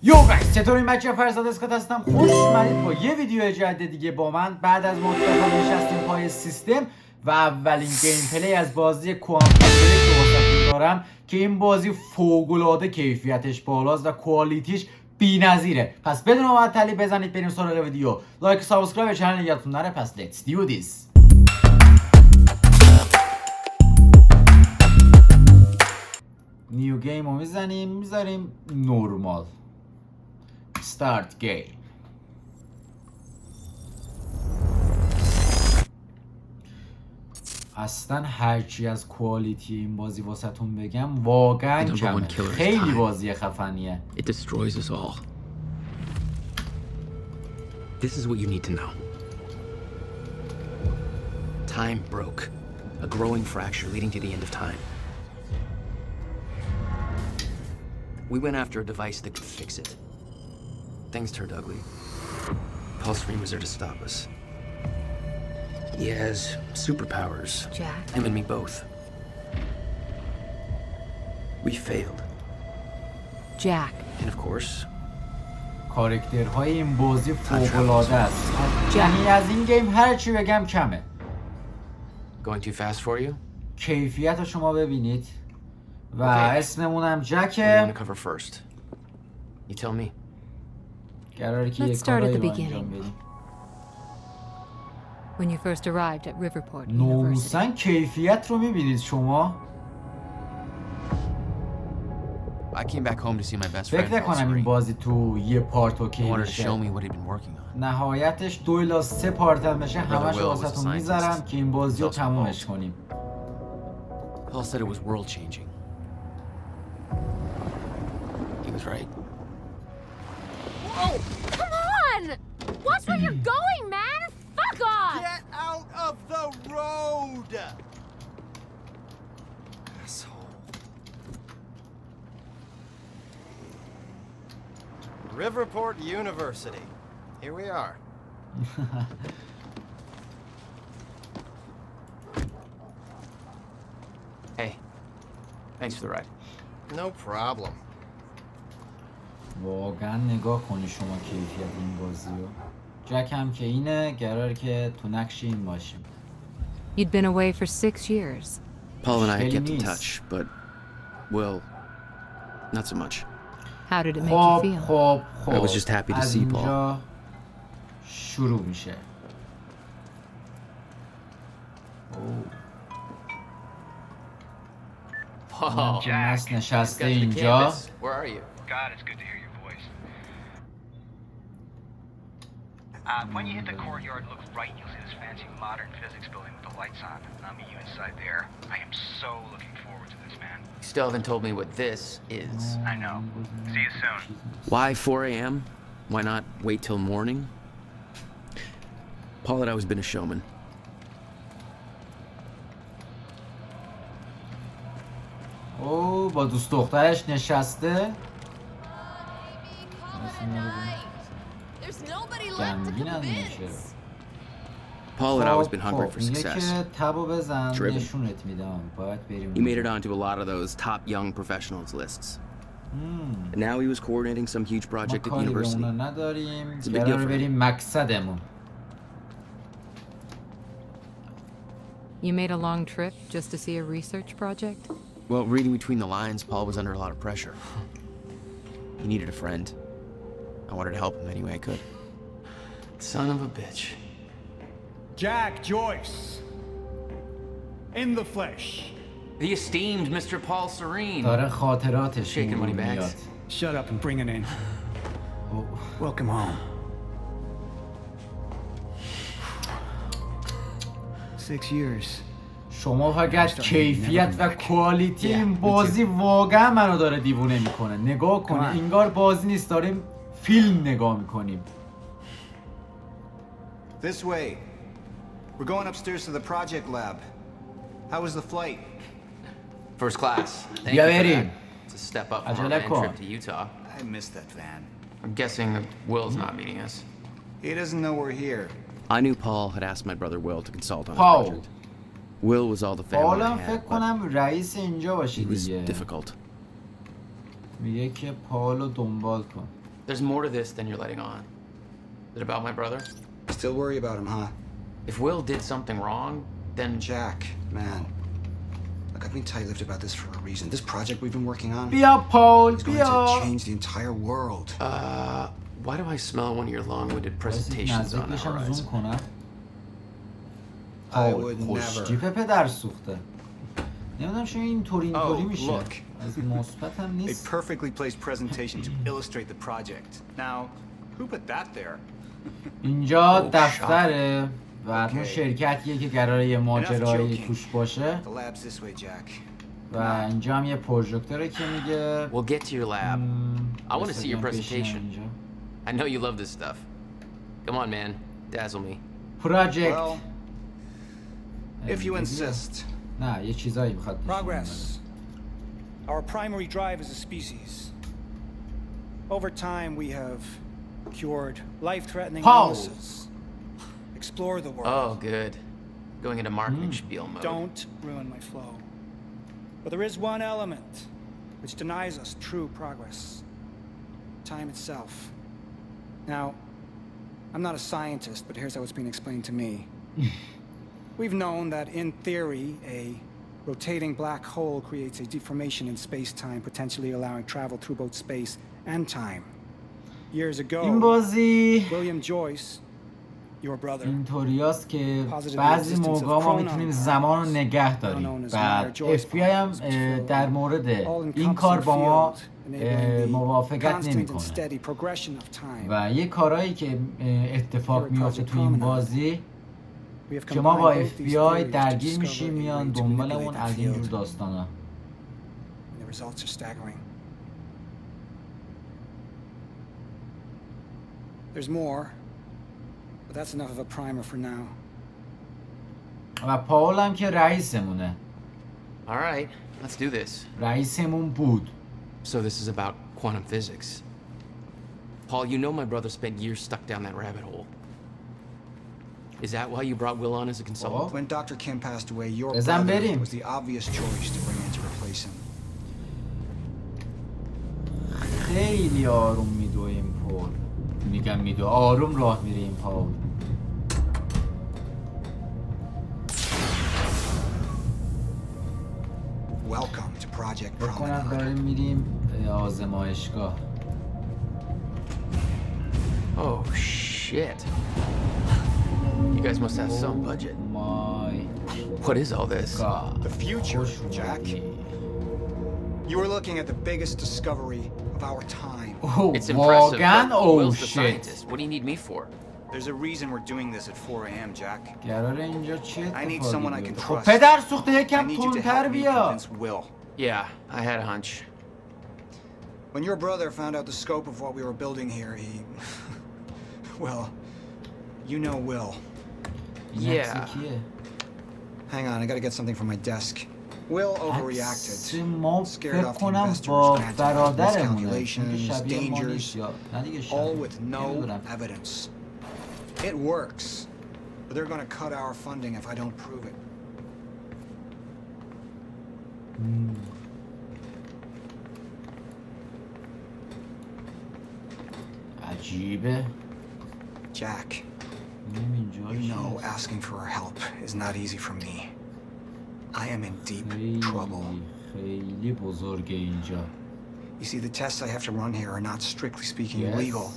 یو گایز چطوری؟ بچه فرزاد اسکات هستم. خوش اومدید با یه ویدیو جدید دیگه با من. بعد از مدت نشستیم پای سیستم و اولین گیم پلی از بازی کوانتوم بریک رو واسهتون دارم که این بازی فوق‌العاده کیفیتش بالاست و کوالیتیش بی‌نظیره. پس بدون معطلی بزنید بریم سراغ ویدیو. لایک و سابسکرایب چنل یادتون نره. پس let's do this. نیو گیم رو میذاریم نورمال. Start game. اصلا هرچی از کوالیتی این بازی واسهتون بگم واقعا کمه. خیلی بازی خفنیه. It destroys us all. This is what you need to know. Time broke. A growing fracture leading to the end of time. We went after a device that could fix it. Things turned ugly. Paul Serene was there to stop us. He has superpowers. Jack. Him and me both. We failed. Jack. And of course, کاراکترهای این بازی فوق‌العاده است. یعنی از این گیم هرچی بگم کمه. going too fast for you? کیفیت رو شما ببینید و اسممونم What do you جکه. want to cover first? You tell me. قراره که Let's یک start at کارایی the رو beginning. انجام بدیم. When you first arrived at Riverport University. ناموسن کیفیت رو میبینید شما. I came back home to see my best friend. فکر Paul نکنم این Serene. بازی تو یه پارت He اوکی wanted to show بشه. me what he'd been working on. نهایتش 2 الی 3 پارت هم بشه همش Will was a واسهتون میذارم scientist. که این بازی رو He's also تمومش involved. کنیم. Paul said it was world changing. He was right. Whoa! Come on! Watch where you're going, man! Fuck off! Get out of the road! Asshole. Riverport University. Here we are. Hey, thanks for the ride. No problem. واقعا نگاه کنی شما کیفیت این بازی رو. جک هم که اینه قرار که تو نقش این باشیم. You'd been away for 6 years. Paul and I had Really kept in nice. touch, but, well, not so much. How did it make you feel? خب I was just happy to از see Paul. اینجا شروع میشه. Paul, نس نشسته got to the اینجا. campus. Where are you? God, it's good to hear your voice. When you hit the courtyard, look right, you'll see this fancy modern physics building with the lights on. I'll meet you inside there. I am so looking forward to this, man. You still haven't told me what this is. I know. See you soon. Why 4 a.m.? Why not wait till morning? Paul had always been a showman. او با دوست دخترش نشسته. There's nobody left to غمگین از میشه. convince. Paul had always been hungry for میگه success. که تبو بزن Driven. نشونت میدم. باید بریم. He made it onto a lot of those top young professionals lists. And now he was coordinating some huge ما project at the کاری به university. اونا نداریم. It's a big deal قرار for him. بریم مقصدمون. You made a long trip just to see a research project? Well, reading between the lines, Paul was under a lot of pressure. He needed a friend. I wanted to help him any way I could. Son of a bitch. Jack Joyce. In the flesh. The esteemed Mr. Paul Serene. داره خاطراتش Shaking money میاد. bags. Shut up and bring it in. او. Welcome home. 6 years. شما فقط کیفیت و کوالیتی این بازی واقعا منو داره دیوونه میکنه. نگاه کنه انگار بازی نیست داریم فیلم نگاه میکنیم. This way. We're going upstairs to the project lab. How was the flight? First class. Thank بیا you for بریم. that. It's a step up from our عجله van کن. trip to Utah. I missed that van. I'm guessing that Will's not meeting us. He doesn't know we're here. I knew Paul had asked my brother Will to consult on his Paul. project. Will was all the family حالا I فکر had, but کنم رئیس اینجا باشه he was دیگه. difficult. میگه که پالو دنبال کن. There's more to this than you're letting on. Is it about my brother? Still worry about him, huh? If Will did something wrong, then Jack, man. Look, I've been tight-lipped about this for a reason. This project we've been working on بیا پول is going بیا. to change the entire world. why do I smell one of your long-winded presentations on the نزدیکشم horizon? زوم کنم. I پول would خوش never. جیپ پدر سوخته. نمیدونم چون اینطوری Oh, میشه. look. از مثبت هم A نیست. perfectly placed presentation to illustrate the project. Now, who put that there? اینجا Oh, دفتره و اون Okay. شرکتیه که قراره یه ماجرایی joking. توش باشه The lab's this way, Jack. و اینجا هم یه پروژکتوره که میگه We'll get to your lab. I want to see your presentation. I know you love this stuff. Come on, man. Dazzle me. پروژکت Well, if you insist. نه یه چیزایی میخواد نشون بده. Progress. Our primary drive as a species. Over time, we have cured life-threatening How? illnesses. Explore the world. Oh, good. Going into marketing spiel mode. Don't ruin my flow. But there is one element which denies us true progress. Time itself. Now, I'm not a scientist, but here's how it's been explained to me. We've known that in theory, a rotating black hole creates a deformation in space-time, potentially allowing travel through both space and time. Years این ago, بازی William Joyce, your brother, اینطوریاست که بعضی موقع ما میتونیم زمان رو نگه داریم. بعد FBI هم در مورد این کار با ما موافقت نمیکنه و یه کارهایی که اتفاق میافته تو این بازی که ما با FBI درگیر میشیم میان دنبالمون از این جور داستانا. The results are staggering. There's more, but that's enough of a primer for now. و پاول هم که رئیسمونه. All right, let's do this. رئیسمون بود. So this is about quantum physics. Paul, you know my brother spent years stuck down that rabbit hole. Is that why you brought Will on as a consultant? When Dr. Kim passed away, your بزن brother بریم. was the obvious choice to bring in to replace him. خیلی آروم میدویم پول. میگم میدو آروم راه میریم پاول. Welcome to Project بکنم Promenade. داریم میریم آزمایشگاه. Oh, shit. You guys must have some budget. مای What is all this? گاد. The future, خوش Jack. اومدی. You are looking at the biggest discovery of our time. اوه، It's impressive, واقعا but او Will's the شیت. scientist. What do you need me for? There's a reason we're doing this at 4 a.m., Jack. قراره اینجا چی I need اتفاقی someone I can بیفته؟ خب trust. پدر سوخته I یکم need you to تندتر help me بیا. convince Will. Yeah, I had a hunch. When your brother found out the scope of what we were building here, he... well, you know Will. Yeah. نزدیکیه. Hang on, I gotta get something from my desk. Will عکس overreacted. ما Scared فکر off the کنم investors, با granted برادرمونه. miscalculations, اینکه شبیه ما dangers, نیست یا نه دیگه شبیه. all with no نمیدونم. evidence. It works, but they're gonna cut our funding if I don't prove it. عجیبه. Jack, ببینیم اینجا you know چیه. asking for our help is not easy for me. I am in deep خیلی trouble. خیلی بزرگه اینجا. You see, the tests I have to run here are not strictly speaking Yes. legal.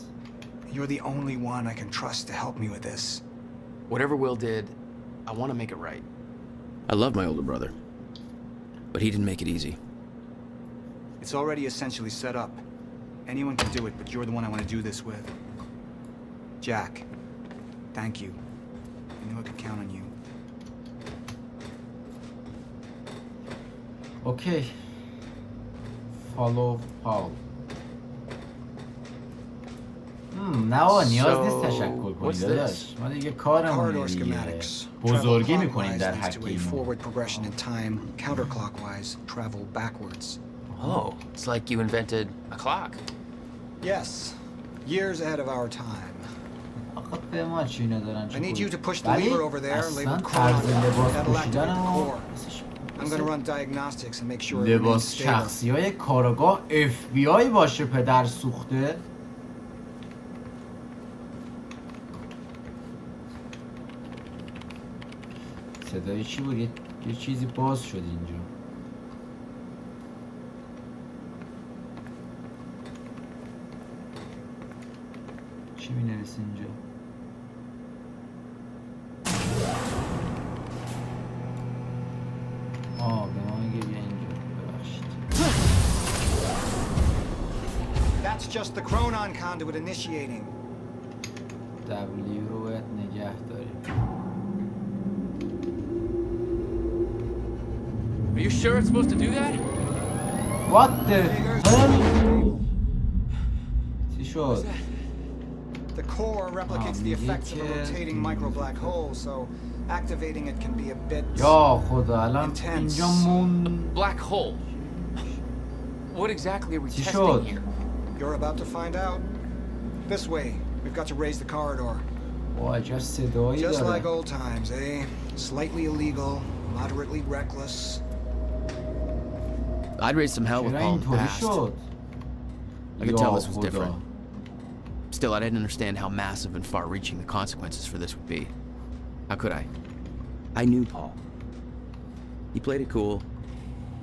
You're the only one I can trust to help me with this. Whatever Will did, I want to make it right. I love my older brother, but he didn't make it easy. It's already essentially set up. Anyone can do it, but you're the one I want to do this with. Jack, thank you. I knew I could count on you. اوکی. فالو پاول. نه آقا نیاز نیست So, تشکر کنی what's داداش. ما دیگه کارمونه Corridor دیگه. schematics. بزرگی Travel میکنیم clockwise در leads to a حکیم. forward progression in time. Counterclockwise, travel backwards. Oh, it's like you invented a clock. Yes, years ahead of our time. آقا به ما چی ندارن I need you to push the ولی lever over there, اصلا labeled طرز chronon. لباس That'll پوشیدن activate the ما core. I'm gonna run diagnostics and make sure it remains لباس stable. شخصی های کارگاه FBI باشه پدر سوخته. صدای چی بود؟ یه چیزی باز شد اینجا. چی می‌نویسه اینجا؟ به ما میگه بیا اینجا. ببخشید. That's just the Chronon conduit initiating. W رو باید نگه داریم. Are you sure it's supposed to do that? What the hell? چی شد؟ The core replicates the effects of a میگه که- rotating micro black hole, so activating it can be a bit یا خدا الان Intense. اینجا مون Black hole. What exactly are we چی testing شد؟ here? You're about to find out. This way. We've got to raise the corridor. عجب صدایی Just like داره. old times, eh? Slightly illegal, moderately reckless. I'd raise some hell with چرا Paul in the اینطوری past. شد؟ I could tell یا this was خدا. different. Still, I didn't understand how massive and far-reaching the consequences for this would be. How could I? I knew Paul. He played it cool,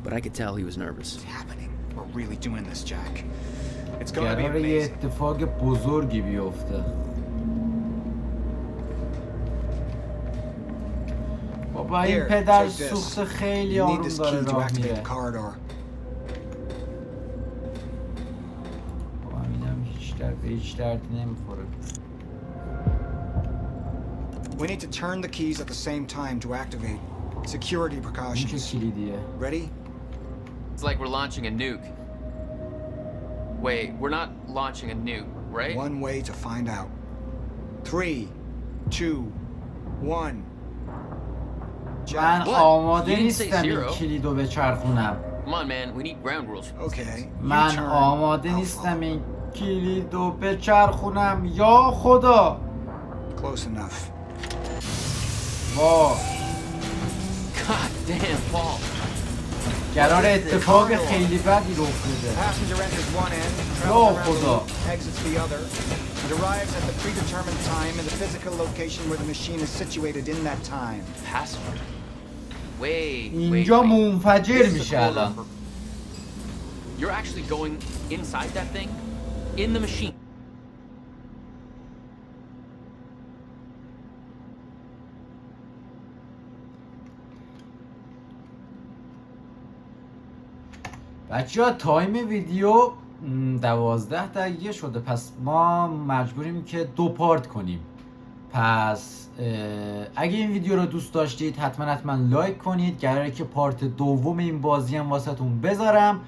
but I could tell he was nervous. What's happening? We're really doing this, Jack. It's gonna be قراره یه amazing. اتفاق بزرگی بیفته. بابا این Here, پدر take this. سوخت خیلی You need آروم this داره key to راه activate میره. the corridor. بابا اینم به هیچ دردی نمیخوره. We need to turn the keys at the same time to activate. Security این چه precautions. کلیدیه؟ Ready? It's like we're launching a nuke. Wait, we're not launching a nuke, right? One way to find out. 3, 2, 1. من Jack. What? آماده You didn't say نیستم این zero. کلیدو بچرخونم. Come on, man. We need ground rules. Okay. you من turn, آماده I'll نیستم follow. این کلیدو بچرخونم. یا خدا. Close enough. وا God damn, Paul. قرار اتفاق خیلی بدی رخ بده. Passenger enters one end, Yo, travels around خدا. the loop, exits the other, and arrives at the predetermined time in the physical location where the machine is situated in that time. Passenger. Wait, اینجا wait. منفجر This is a میشه corridor الان. for- You're actually going inside that thing? In the machine? بچه ها تایم ویدیو 12 دقیقه شده، پس ما مجبوریم که 2 پارت کنیم. پس اگه این ویدیو رو دوست داشتید حتما لایک کنید. قراره که پارت دوم این بازی هم واسهتون بذارم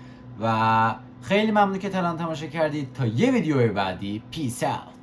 و خیلی ممنون که تا الان تماشا کردید. تا یه ویدیو بعدی، پیس اوت.